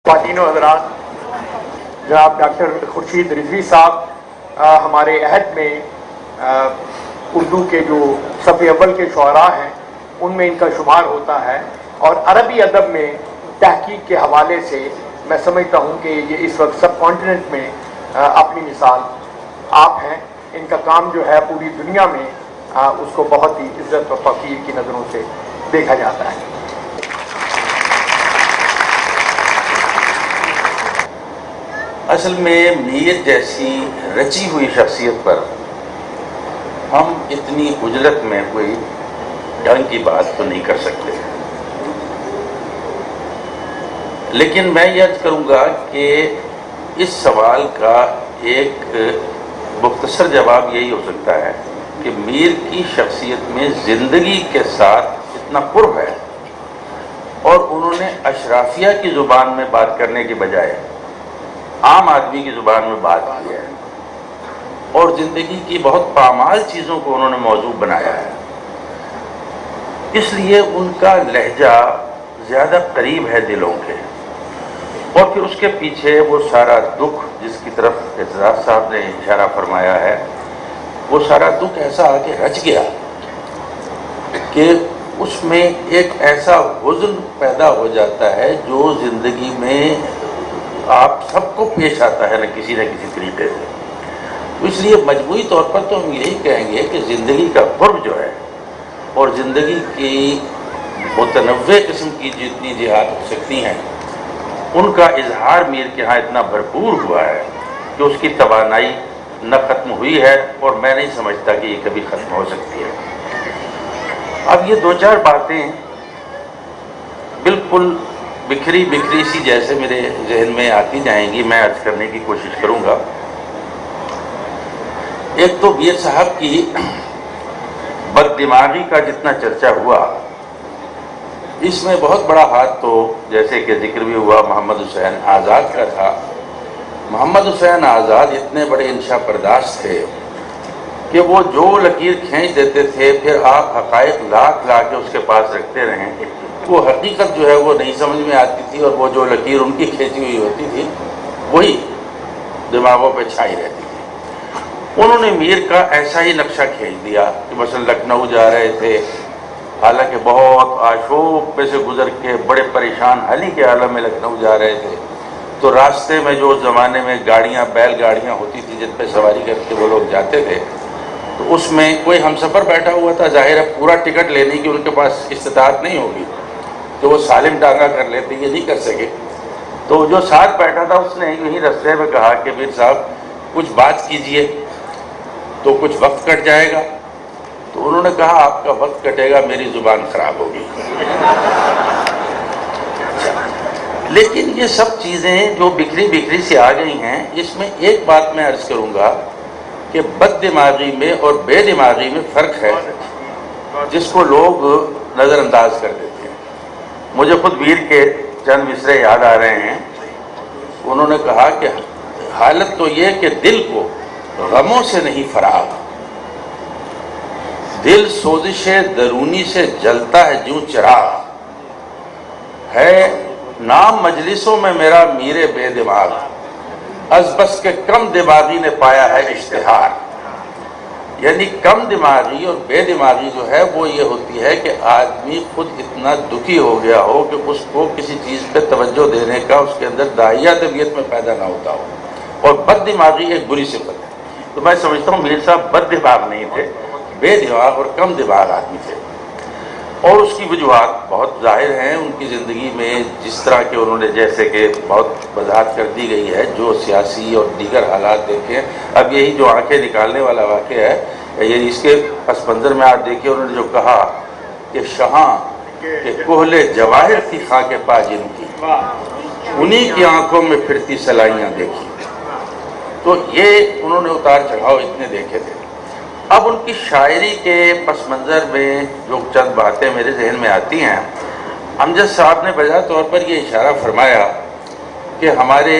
خواتین و حضرات، جناب ڈاکٹر خورشید رضوی صاحب ہمارے عہد میں اردو کے جو صف اول کے شعراء ہیں ان میں ان کا شمار ہوتا ہے، اور عربی ادب میں تحقیق کے حوالے سے میں سمجھتا ہوں کہ یہ اس وقت سب کانٹیننٹ میں اپنی مثال آپ ہیں۔ ان کا کام جو ہے پوری دنیا میں اس کو بہت ہی عزت و توقیر کی نظروں سے دیکھا جاتا ہے۔ اصل میں میر جیسی رچی ہوئی شخصیت پر ہم اتنی اجلت میں کوئی ڈھنگ کی بات تو نہیں کر سکتے، لیکن میں یہ عرض کروں گا کہ اس سوال کا ایک مختصر جواب یہی ہو سکتا ہے کہ میر کی شخصیت میں زندگی کے ساتھ اتنا قرب ہے، اور انہوں نے اشرافیہ کی زبان میں بات کرنے کے بجائے عام آدمی کی زبان میں بات کی ہے، اور زندگی کی بہت پامال چیزوں کو انہوں نے موضوع بنایا ہے۔ اس لیے ان کا لہجہ زیادہ قریب ہے دلوں کے، اور پھر اس کے پیچھے وہ سارا دکھ جس کی طرف اعتزاز صاحب نے اشارہ فرمایا ہے، وہ سارا دکھ ایسا آ کے رچ گیا کہ اس میں ایک ایسا حزن پیدا ہو جاتا ہے جو زندگی میں آپ سب کو پیش آتا ہے نہ کسی طریقے سے۔ تو اس لیے مجموعی طور پر تو ہم یہی کہیں گے کہ زندگی کا قرب جو ہے اور زندگی کی متنوع قسم کی جتنی جہات ہو سکتی ہیں ان کا اظہار میر کے ہاں اتنا بھرپور ہوا ہے کہ اس کی توانائی نہ ختم ہوئی ہے، اور میں نہیں سمجھتا کہ یہ کبھی ختم ہو سکتی ہے۔ اب یہ دو چار باتیں بالکل بکھری سی جیسے میرے ذہن میں آتی جائیں گی، میں عرض کرنے کی کوشش کروں گا۔ ایک تو میر صاحب کی بد دماغی کا جتنا چرچا ہوا، اس میں بہت بڑا ہاتھ تو جیسے کہ ذکر بھی ہوا محمد حسین آزاد کا تھا۔ محمد حسین آزاد اتنے بڑے انشا پرداز تھے کہ وہ جو لکیر کھینچ دیتے تھے پھر آپ حقائق لاکھ لا کے اس کے پاس رکھتے رہیں، وہ حقیقت جو ہے وہ نہیں سمجھ میں آتی تھی، اور وہ جو لکیر ان کی کھینچی ہوئی ہوتی تھی وہی دماغوں پہ چھائی رہتی تھی۔ انہوں نے میر کا ایسا ہی نقشہ کھینچ دیا کہ مثلا لکھنؤ جا رہے تھے، حالانکہ بہت آشوب پہ سے گزر کے بڑے پریشان حالی کے عالم میں لکھنؤ جا رہے تھے، تو راستے میں جو زمانے میں گاڑیاں بیل گاڑیاں ہوتی تھی جن پہ سواری کر کے وہ لوگ جاتے تھے، تو اس میں کوئی ہم سفر بیٹھا ہوا تھا، ظاہر ہے پورا ٹکٹ لینے کی ان کے پاس استطاعت نہیں ہوگی تو وہ سالم ٹانگا کر لیتے، یہ نہیں کر سکے۔ تو جو ساتھ بیٹھا تھا اس نے یہی رستے میں کہا کہ میر صاحب کچھ بات کیجئے تو کچھ وقت کٹ جائے گا۔ تو انہوں نے کہا آپ کا وقت کٹے گا، میری زبان خراب ہوگی۔ لیکن یہ سب چیزیں جو بکھری سی آ گئی ہیں، اس میں ایک بات میں عرض کروں گا کہ بد دماغی میں اور بے دماغی میں فرق ہے جس کو لوگ نظر انداز کر دیتے ہیں۔ مجھے خود میر کے چند مصرے یاد آ رہے ہیں۔ انہوں نے کہا کہ حالت تو یہ کہ دل کو غموں سے نہیں فراغ، دل سوزش درونی سے جلتا ہے جوں چراغ، ہے نام مجلسوں میں میرا میر بے دماغ، از بس کے کم دماغی نے پایا ہے اشتہار۔ یعنی کم دماغی اور بے دماغی جو ہے وہ یہ ہوتی ہے کہ آدمی خود اتنا دکھی ہو گیا ہو کہ اس کو کسی چیز پہ توجہ دینے کا اس کے اندر داعیہ طبیعت میں پیدا نہ ہوتا ہو، اور بد دماغی ایک بری صفت ہے۔ تو میں سمجھتا ہوں میر صاحب بد دماغ نہیں تھے، بے دماغ اور کم دماغ آدمی تھے، اور اس کی وجوہات بہت ظاہر ہیں ان کی زندگی میں، جس طرح کہ انہوں نے جیسے کہ بہت وضاحت کر دی گئی ہے، جو سیاسی اور دیگر حالات دیکھیں۔ اب یہی جو آنکھیں نکالنے والا واقعہ ہے، یہ اس کے پس منظر میں آپ دیکھیں، انہوں نے جو کہا کہ شہاں کہ کوہلے جواہر تھی خاک پا جن کی، انہی کی آنکھوں میں پھرتی سلائیاں دیکھی۔ تو یہ انہوں نے اتار چڑھاؤ اتنے دیکھے تھے۔ اب ان کی شاعری کے پس منظر میں جو چند باتیں میرے ذہن میں آتی ہیں، امجد صاحب نے بجا طور پر یہ اشارہ فرمایا کہ ہمارے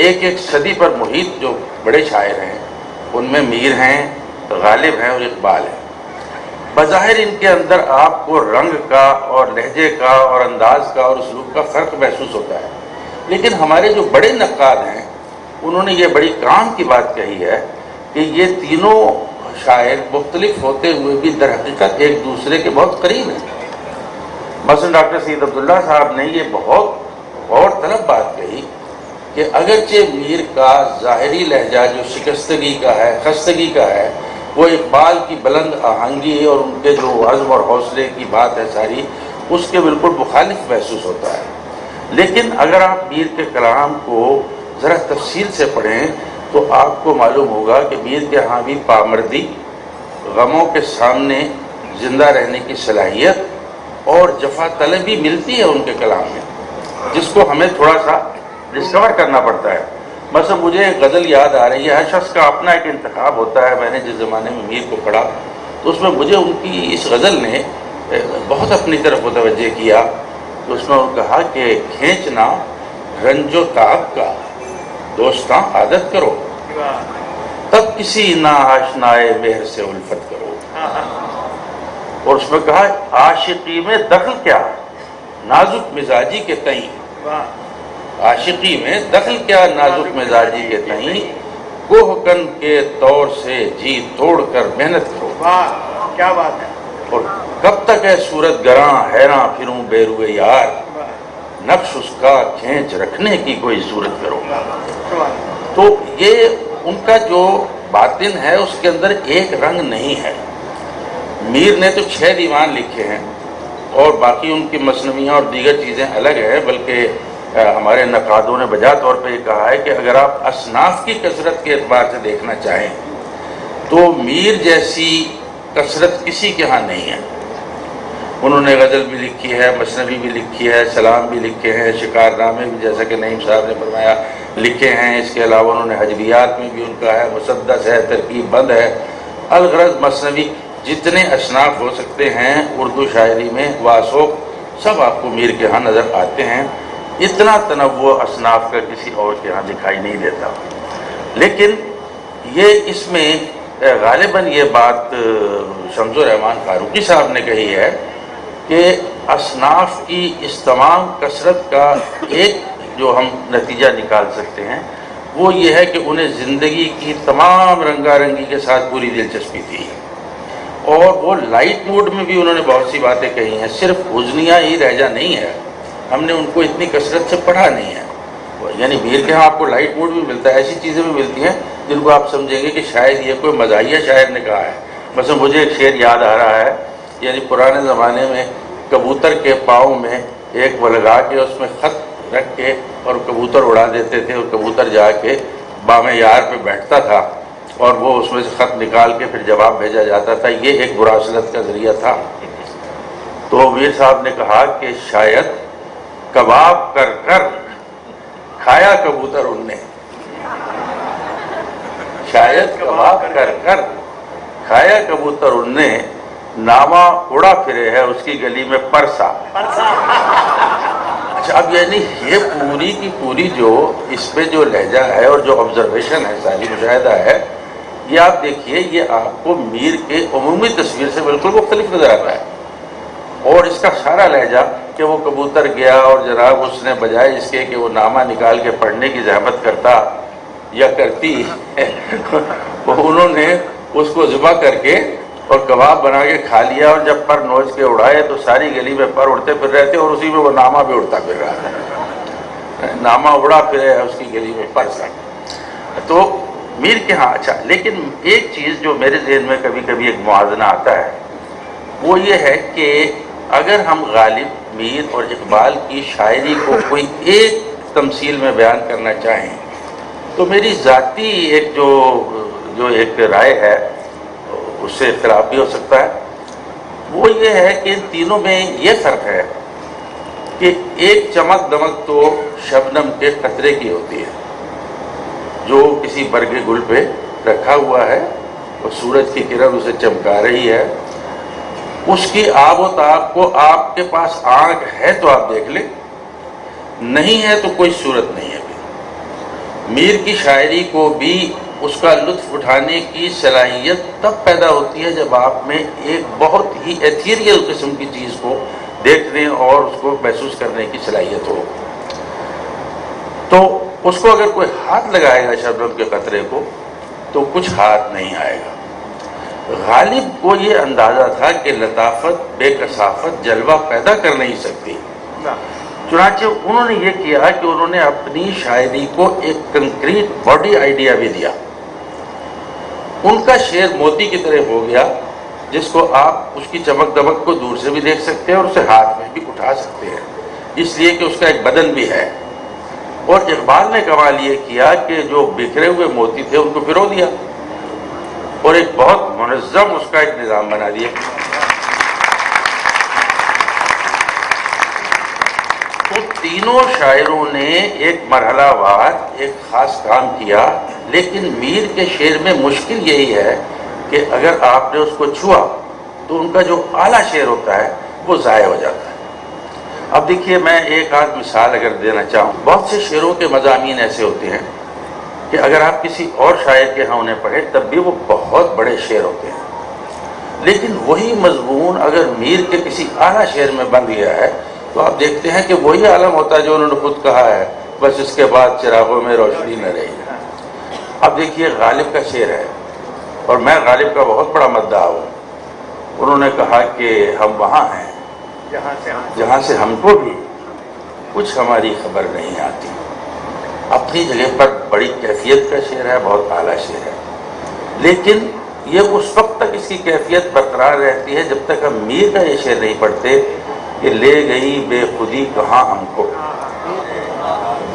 ایک صدی پر محیط جو بڑے شاعر ہیں ان میں میر ہیں، غالب ہیں اور اقبال ہیں۔ بظاہر ان کے اندر آپ کو رنگ کا اور لہجے کا اور انداز کا اور اسلوب کا فرق محسوس ہوتا ہے، لیکن ہمارے جو بڑے نقاد ہیں انہوں نے یہ بڑی کام کی بات کہی ہے کہ یہ تینوں شاعر مختلف ہوتے ہوئے بھی در حقیقت ایک دوسرے کے بہت قریب ہیں۔ مثلا ڈاکٹر سید عبداللہ صاحب نے یہ بہت غور طلب بات کہی کہ اگرچہ میر کا ظاہری لہجہ جو شکستگی کا ہے، خستگی کا ہے، وہ اقبال کی بلند آہنگی اور ان کے جو عزم اور حوصلے کی بات ہے ساری، اس کے بالکل مخالف محسوس ہوتا ہے، لیکن اگر آپ میر کے کلام کو ذرا تفصیل سے پڑھیں تو آپ کو معلوم ہوگا کہ میر کے ہاں بھی پامردی، غموں کے سامنے زندہ رہنے کی صلاحیت اور جفا طلبی ملتی ہے ان کے کلام میں، جس کو ہمیں تھوڑا سا ڈسکور کرنا پڑتا ہے۔ مثلا مجھے ایک غزل یاد آ رہی ہے، ہر شخص کا اپنا ایک انتخاب ہوتا ہے، میں نے جس زمانے میں میر کو پڑھا تو اس میں مجھے ان کی اس غزل نے بہت اپنی طرف متوجہ کیا۔ تو اس میں کہا کہ کھینچنا رنج و تعب کا دوستاں عادت کرو، تب کسی نا آشنائے مہر سے الفت کرو۔ اور اس میں کہا عاشقی میں دخل کیا نازک مزاجی کے تئیں، عاشقی میں دخل کیا نازک مزاجی کے تئیں، کوہ کن کے طور سے جی توڑ کر محنت کرو۔ واہ کیا بات ہے۔ اور کب تک ہے صورت گراں حیراں پھروں بے روئے یار، نقش اس کا کھینچ رکھنے کی کوئی صورت کرو۔ تو یہ ان کا جو باطن ہے اس کے اندر ایک رنگ نہیں ہے۔ میر نے تو 6 دیوان لکھے ہیں اور باقی ان کی مثنویاں اور دیگر چیزیں الگ ہیں، بلکہ ہمارے نقادوں نے بجا طور پہ یہ کہا ہے کہ اگر آپ اصناف کی کثرت کے اعتبار سے دیکھنا چاہیں تو میر جیسی کثرت کسی کے ہاں نہیں ہے۔ انہوں نے غزل بھی لکھی ہے، مثنوی بھی لکھی ہے، سلام بھی لکھے ہیں، شکار نامے بھی جیسا کہ نعیم صاحب نے فرمایا لکھے ہیں۔ اس کے علاوہ انہوں نے حجویات میں بھی ان کا ہے، مسدس ہے، ترکیب بند ہے، الغرض مثنوی، جتنے اصناف ہو سکتے ہیں اردو شاعری میں واسوق سب آپ کو میر کے ہاں نظر آتے ہیں۔ اتنا تنوع اصناف کا کسی اور کے ہاں دکھائی نہیں دیتا۔ لیکن یہ اس میں غالباً یہ بات شمس الرحمان فاروقی صاحب نے کہی ہے کہ اصناف کی اس تمام کثرت کا ایک جو ہم نتیجہ نکال سکتے ہیں وہ یہ ہے کہ انہیں زندگی کی تمام رنگا رنگی کے ساتھ پوری دلچسپی تھی، اور وہ لائٹ موڈ میں بھی انہوں نے بہت سی باتیں کہی ہیں، صرف حزنیہ ہی لہجہ نہیں ہے، ہم نے ان کو اتنی کثرت سے پڑھا نہیں ہے۔ یعنی میر کے ہاں آپ کو لائٹ موڈ بھی ملتا ہے، ایسی چیزیں بھی ملتی ہیں جن کو آپ سمجھیں گے کہ شاید یہ کوئی مزاحیہ شاعر نے کہا ہے۔ مثلا مجھے ایک شعر یاد آ رہا ہے، یعنی پرانے زمانے میں کبوتر کے پاؤں میں ایک وہ لگا کے اس میں خط رکھ کے اور کبوتر اڑا دیتے تھے، اور کبوتر جا کے بام یار پہ بیٹھتا تھا اور وہ اس میں سے خط نکال کے پھر جواب بھیجا جاتا تھا، یہ ایک مراسلت کا ذریعہ تھا۔ تو میر صاحب نے کہا کہ شاید کباب کر کر کھایا کبوتر ان نے، شاید کباب کر کر کھایا کبوتر ان نے، نامہ اڑا پھرے ہے اس کی گلی میں پرسا۔ اچھا، اب یعنی یہ پوری کی پوری جو اس پہ جو لہجہ ہے اور جو آبزرویشن ہے، ساری مشاہدہ ہے، یہ آپ دیکھیے یہ آپ کو میر کے عمومی تصویر سے بالکل مختلف نظر آتا ہے۔ اور اس کا سارا لہجہ کہ وہ کبوتر گیا اور جناب اس نے بجائے اس کے کہ وہ نامہ نکال کے پڑھنے کی زحمت کرتا یا کرتی انہوں نے اس کو ذبح کر کے اور کباب بنا کے کھا لیا، اور جب پر نوچ کے اڑائے تو ساری گلی میں پر اڑتے پھر رہتے اور اسی میں وہ نامہ بھی اڑتا پھر رہا ہے، نامہ اڑا پھرے ہے اس کی گلی میں پر سا۔ تو میر کے ہاں اچھا، لیکن ایک چیز جو میرے ذہن میں کبھی کبھی ایک موازنہ آتا ہے وہ یہ ہے کہ اگر ہم غالب، میر اور اقبال کی شاعری کو کوئی ایک تمثیل میں بیان کرنا چاہیں تو میری ذاتی ایک جو ایک رائے ہے اس سے اختلاف بھی ہو سکتا ہے، وہ یہ ہے کہ ان تینوں میں یہ فرق ہے کہ ایک چمک دمک تو شبنم کے قطرے کی ہوتی ہے جو کسی برگ گل پہ رکھا ہوا ہے اور سورج کی کرن اسے چمکا رہی ہے، اس کی آب و تاب کو آپ کے پاس آنکھ ہے تو آپ دیکھ لیں، نہیں ہے تو کوئی صورت نہیں ہے۔ میر کی شاعری کو بھی اس کا لطف اٹھانے کی صلاحیت تب پیدا ہوتی ہے جب آپ میں ایک بہت ہی ایتھیریل قسم کی چیز کو دیکھنے اور اس کو محسوس کرنے کی صلاحیت ہو۔ تو اس کو اگر کوئی ہاتھ لگائے گا شبنم کے قطرے کو تو کچھ ہاتھ نہیں آئے گا۔ غالب کو یہ اندازہ تھا کہ لطافت بے کثافت جلوہ پیدا کر نہیں سکتی، چنانچہ انہوں نے یہ کیا کہ انہوں نے اپنی شاعری کو ایک کنکریٹ باڈی آئیڈیا بھی دیا۔ ان کا شعر موتی کی طرح ہو گیا، جس کو آپ اس کی چمک دمک کو دور سے بھی دیکھ سکتے ہیں اور اسے ہاتھ میں بھی اٹھا سکتے ہیں، اس لیے کہ اس کا ایک بدن بھی ہے۔ اور اقبال نے کمال یہ کیا کہ جو بکھرے ہوئے موتی تھے ان کو پرو دیا اور ایک بہت منظم اس کا ایک نظام بنا دیا۔ تو تینوں شاعروں نے ایک مرحلہ وار ایک خاص کام کیا، لیکن میر کے شعر میں مشکل یہی ہے کہ اگر آپ نے اس کو چھوا تو ان کا جو اعلیٰ شعر ہوتا ہے وہ ضائع ہو جاتا ہے۔ اب دیکھیے، میں ایک آدھ مثال اگر دینا چاہوں، بہت سے شعروں کے مضامین ایسے ہوتے ہیں کہ اگر آپ کسی اور شاعر کے ہاں انہیں پڑھیں تب بھی وہ بہت بڑے شعر ہوتے ہیں، لیکن وہی مضمون اگر میر کے کسی اعلیٰ شعر میں بن گیا ہے تو آپ دیکھتے ہیں کہ وہی عالم ہوتا ہے جو انہوں نے خود کہا ہے، بس اس کے بعد چراغوں میں روشنی نہ رہی۔ اب دیکھیے، غالب کا شعر ہے اور میں غالب کا بہت بڑا مداح ہوں۔ انہوں نے کہا کہ ہم وہاں ہیں جہاں سے ہم کو بھی کچھ ہماری خبر نہیں آتی۔ اپنی جگہ پر بڑی کیفیت کا شعر ہے، بہت اعلیٰ شعر ہے، لیکن یہ اس وقت تک اس کی کیفیت برقرار رہتی ہے جب تک ہم میر کا یہ شعر نہیں پڑھتے کہ لے گئی بے خودی کہاں ہم کو،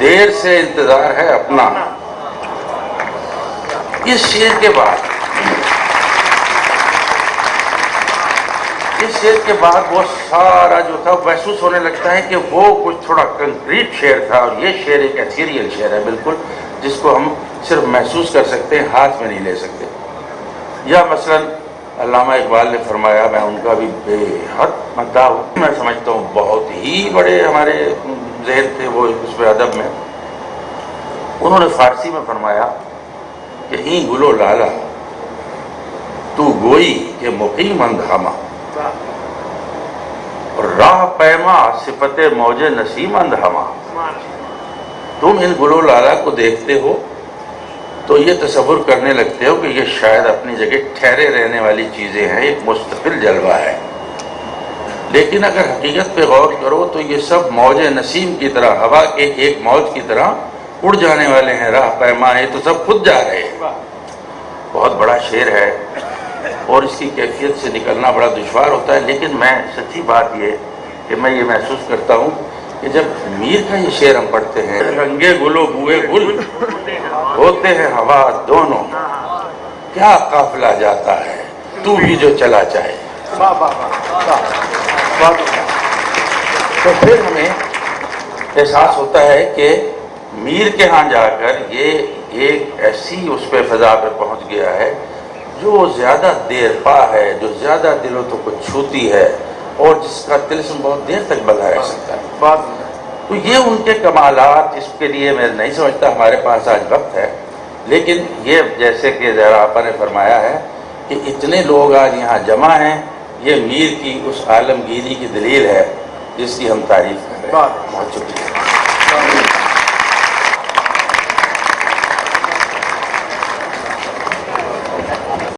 دیر سے انتظار ہے اپنا۔ اس شعر کے بعد وہ سارا جو تھا محسوس ہونے لگتا ہے کہ وہ کچھ تھوڑا کنکریٹ شعر تھا، اور یہ شعر ایک ایتھیریل شعر ہے بالکل، جس کو ہم صرف محسوس کر سکتے ہیں، ہاتھ میں نہیں لے سکتے۔ یا مثلا علامہ اقبال نے فرمایا، میں ان کا بھی بے حد مداح ہوں، میں سمجھتا ہوں بہت ہی بڑے ہمارے ذہن تھے وہ اس میں ادب میں۔ انہوں نے فارسی میں فرمایا کہ این گل و لالا تو گوئی کہ مقیم اندھاما، اور راہ پیما صفت موج نسیم اندھاما۔ تم ان گل و لالا کو دیکھتے ہو تو یہ تصور کرنے لگتے ہو کہ یہ شاید اپنی جگہ ٹھہرے رہنے والی چیزیں ہیں، ایک مستقل جلوہ ہے، لیکن اگر حقیقت پہ غور کرو تو یہ سب موج نسیم کی طرح، ہوا کے ایک موج کی طرح اڑ جانے والے ہیں، راہ پیما ہے تو سب خود جا رہے ہیں۔ بہت بڑا شعر ہے اور اس کی کیفیت سے نکلنا بڑا دشوار ہوتا ہے، لیکن میں سچی بات یہ کہ میں یہ محسوس کرتا ہوں کہ جب میر کا یہ شعر ہم پڑھتے ہیں، رنگے گل و بوئے گل ہوتے ہیں ہوا دونوں، کیا قافلہ جاتا ہے تو بھی جو چلا چاہے۔ تو پھر ہمیں احساس ہوتا ہے کہ میر کے ہاں جا کر یہ ایک ایسی اس پہ فضا پہ پہنچ گیا ہے جو زیادہ دیر پا ہے، جو زیادہ دلوں کو چھوتی ہے، اور جس کا طلسم بہت دیر تک بنا رہ سکتا ہے۔ تو یہ ان کے کمالات، اس کے لیے میں نہیں سمجھتا ہمارے پاس آج وقت ہے، لیکن یہ جیسے کہ زہرا آپا نے فرمایا ہے کہ اتنے لوگ آج یہاں جمع ہیں، یہ میر کی اس عالمگیری کی دلیل ہے جس کی ہم تعریف کر رہے ہیں۔ بہت شکریہ۔